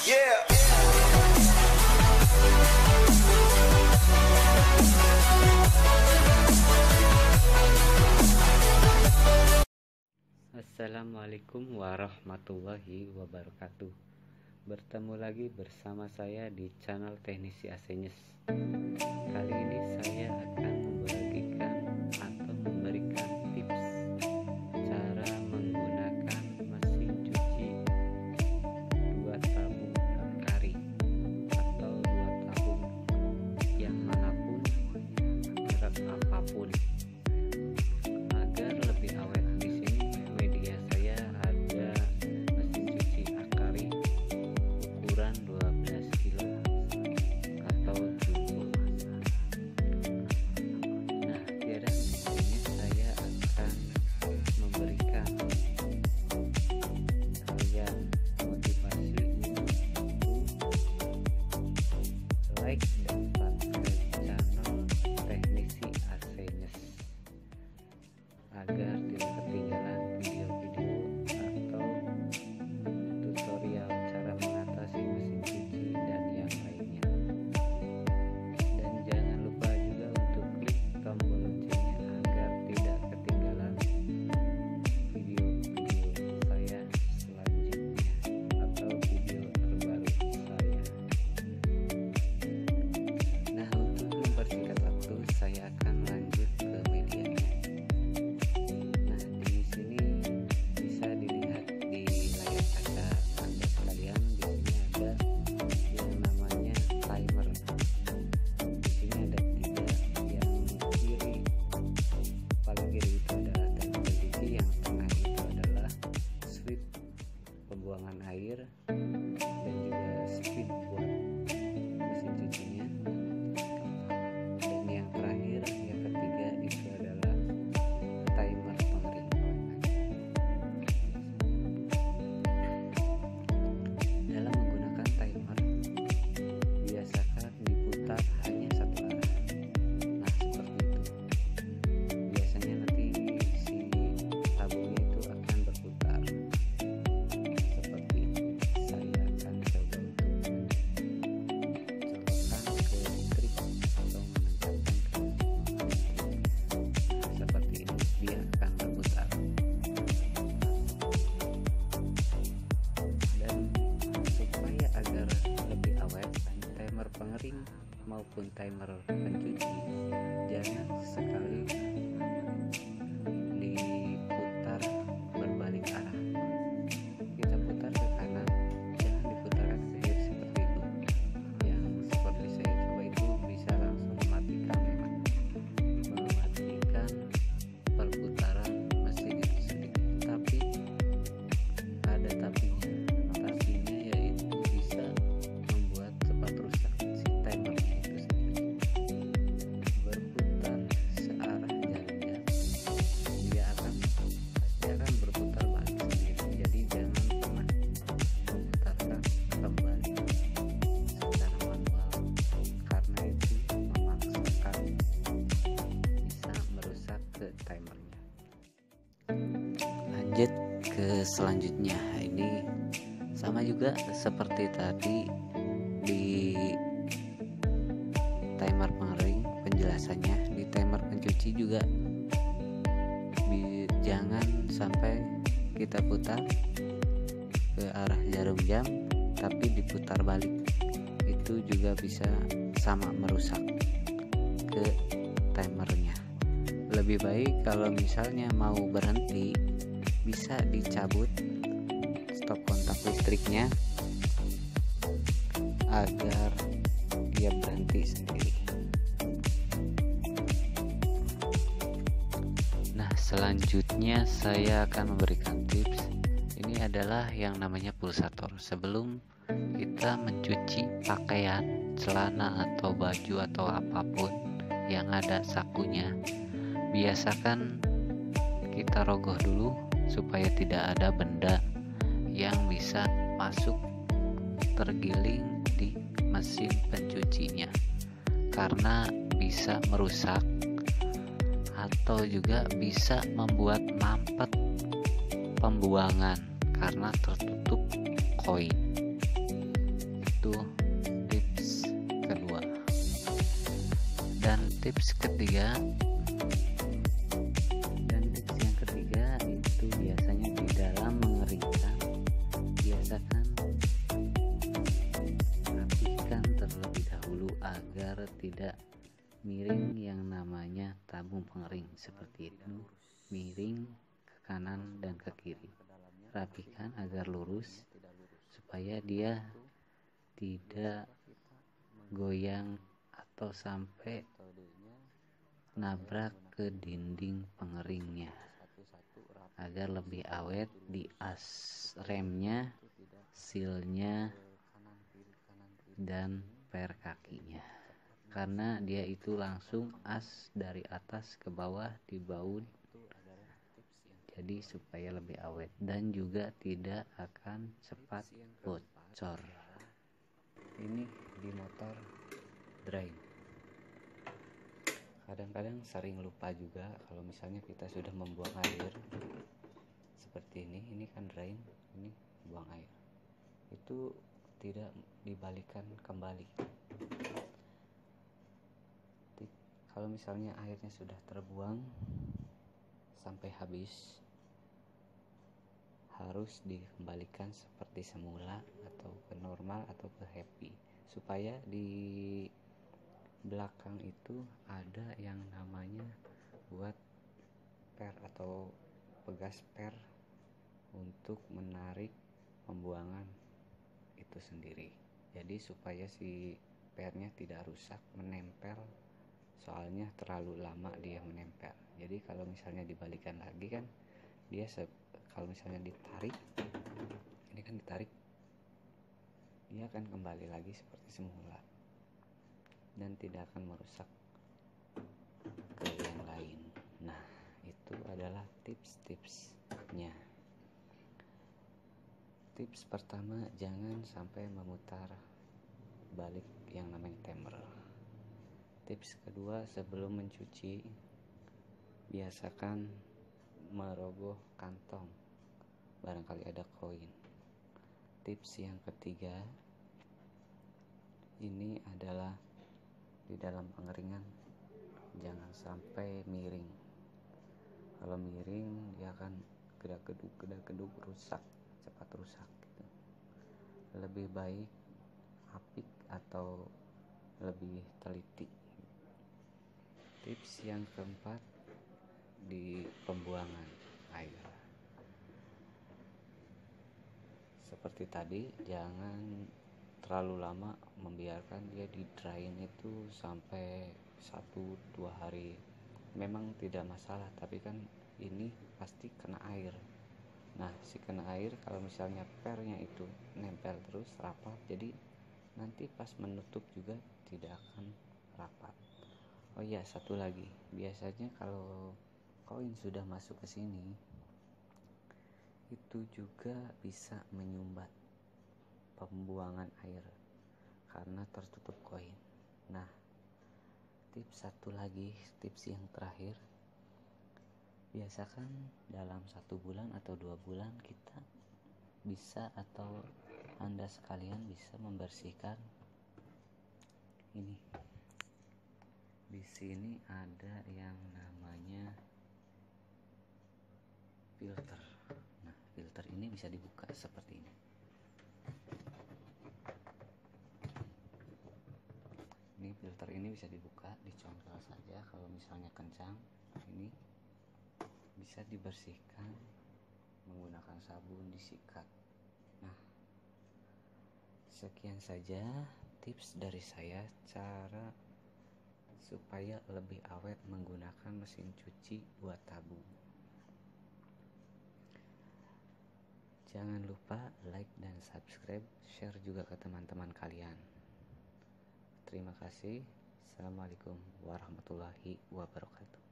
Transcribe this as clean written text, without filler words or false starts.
Assalamualaikum warahmatullahi wabarakatuh. Bertemu lagi bersama saya di channel Teknisi Asenyes. Kali ini saya akan membagikan atau memberikan tips cara menggunakan mesin cuci 2 tabung Hikari atau 2 tabung yang manapun, merek apapun, agar lebih awet. Di sini media saya ada mesin cuci Hikari ukuran 12 kilo atau turbo. Nah, kira di sini saya akan memberikan kalian motivasi untuk like dan subscribe channel Teknisi Asenyes agar tidak ketinggalan video-video atau tutorial cara mengatasi mesin cuci dan yang lainnya. Dan jangan lupa juga untuk klik tombol loncengnya agar tidak ketinggalan video-video saya selanjutnya atau video terbaru saya. Nah, untuk mempersingkat waktu, saya akan lanjut ke medianya. Nah, di sini bisa dilihat di layar kaca Anda sekalian. Di sini ada yang namanya timer. Di sini ada 3, yang kiri, paling kiri itu adalah timer cuci, yang tengah itu adalah switch pembuangan air dan juga speed buat mesin cucinya. Dan yang terakhir, yang ketiga itu adalah timer pengering. Dalam menggunakan timer, biasakan diputar hanya satu arah. Nah, seperti itu. Biasanya nanti si tabungnya itu akan berputar seperti ini. Saya akan coba untuk mencolokkan ke listrik atau menancapkan ke listrik. Seperti ini, dia akan berputar. Dan supaya agar lebih awet, timer pengering maupun timer pencuci jangan sekali diputar berbalik arah. Kita putar ke kanan, jangan diputar ke kiri seperti itu. Yang seperti saya coba itu bisa langsung mematikan perputaran mesin itu sendiri. Tapi ada tapinya. Tapinya yaitu bisa membuat cepat rusak si timernya itu sendiri. Berputar searah jalannya, dia pasti akan berputar balik sendiri. Jadi jangan pernah memutarkan kembali secara manual, karena itu memaksakan bisa merusak ke timernya. Lanjut ke selanjutnya. Ini sama juga seperti tadi di timer pengering penjelasannya. Di timer pencuci juga jangan sampai kita putar ke arah jarum jam tapi diputar balik. Itu juga bisa sama merusak ke timernya. Lebih baik kalau misalnya mau berhenti, bisa dicabut stop kontak listriknya agar dia berhenti sendiri. Nah, selanjutnya saya akan memberikan tips. Ini adalah yang namanya pulsator. Sebelum kita mencuci pakaian, celana atau baju atau apapun yang ada sakunya, biasakan kita rogoh dulu supaya tidak ada benda yang bisa masuk tergiling di mesin pencucinya, karena bisa merusak atau juga bisa membuat mampet pembuangan karena tertutup koin. tips ketiga. Dan tips yang ketiga itu biasanya di dalam mengeringkan, biasakan rapikan terlebih dahulu agar tidak miring yang namanya tabung pengering seperti itu, miring ke kanan dan ke kiri. Rapikan agar lurus supaya dia tidak goyang atau sampai nabrak ke dinding pengeringnya, agar lebih awet di as remnya, sealnya, dan per kakinya, karena dia itu langsung as dari atas ke bawah di baut, jadi supaya lebih awet dan juga tidak akan cepat bocor. Ini di motor drain, kadang-kadang sering lupa juga kalau misalnya kita sudah membuang air seperti ini kan drain, ini buang air, itu tidak dibalikan kembali. Kalau misalnya airnya sudah terbuang sampai habis, harus dikembalikan seperti semula atau ke normal atau ke happy, supaya di belakang itu ada yang namanya buat per atau pegas per untuk menarik pembuangan itu sendiri. Jadi supaya si pernya tidak rusak menempel, soalnya terlalu lama dia menempel. Jadi kalau misalnya dibalikan lagi kan dia kalau misalnya ditarik, ini kan ditarik, dia akan kembali lagi seperti semula dan tidak akan merusak ke yang lain. Nah, itu adalah tips-tipsnya. Tips pertama, jangan sampai memutar balik yang namanya timer. Tips kedua, sebelum mencuci biasakan merogoh kantong, barangkali ada koin. Tips yang ketiga, ini adalah di dalam pengeringan jangan sampai miring. Kalau miring dia akan gedak-geduk rusak, cepat rusak gitu. Lebih baik apik atau lebih teliti. Tips yang keempat, di pembuangan air seperti tadi, jangan terlalu lama membiarkan dia di drain itu sampai 1-2 hari. Memang tidak masalah, tapi kan ini pasti kena air. Nah, si kena air kalau misalnya pernya itu nempel terus rapat, jadi nanti pas menutup juga tidak akan rapat. Oh iya, satu lagi, biasanya kalau koin sudah masuk ke sini itu juga bisa menyumbat pembuangan air karena tertutup koin. Nah, satu lagi, tips yang terakhir, biasakan dalam 1 bulan atau 2 bulan kita bisa atau Anda sekalian bisa membersihkan ini. Di sini ada yang namanya filter. Nah, filter ini bisa dibuka seperti ini. Ini filter ini bisa dibuka, dicongkel saja. Kalau misalnya kencang, ini bisa dibersihkan menggunakan sabun, disikat. Nah, sekian saja tips dari saya cara supaya lebih awet menggunakan mesin cuci buat tabung. Jangan lupa like dan subscribe, share juga ke teman-teman kalian. Terima kasih. Assalamualaikum warahmatullahi wabarakatuh.